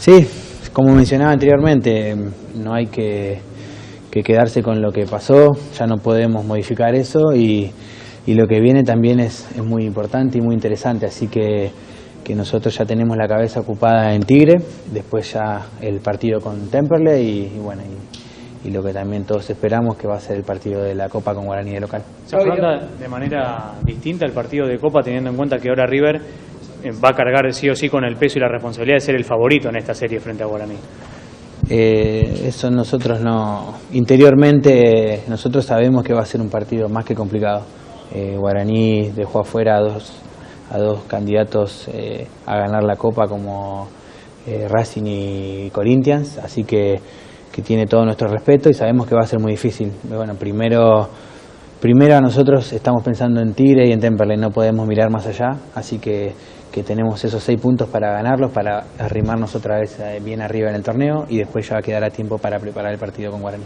Sí, como mencionaba anteriormente, no hay que quedarse con lo que pasó, ya no podemos modificar eso y lo que viene también es muy importante y muy interesante, así que nosotros ya tenemos la cabeza ocupada en Tigre, después ya el partido con Temperley y lo que también todos esperamos que va a ser el partido de la Copa con Guaraní de local. ¿Se afronta de manera distinta el partido de Copa teniendo en cuenta que ahora River va a cargar sí o sí con el peso y la responsabilidad de ser el favorito en esta serie frente a Guaraní? Eso nosotros no, interiormente nosotros sabemos que va a ser un partido más que complicado. Guaraní dejó afuera a dos candidatos a ganar la Copa como Racing y Corinthians, así que tiene todo nuestro respeto y sabemos que va a ser muy difícil. Bueno, primero nosotros estamos pensando en Tigre y en Temperley, no podemos mirar más allá, así que tenemos esos 6 puntos para ganarlos, para arrimarnos otra vez bien arriba en el torneo y después ya quedará tiempo para preparar el partido con Guaraní.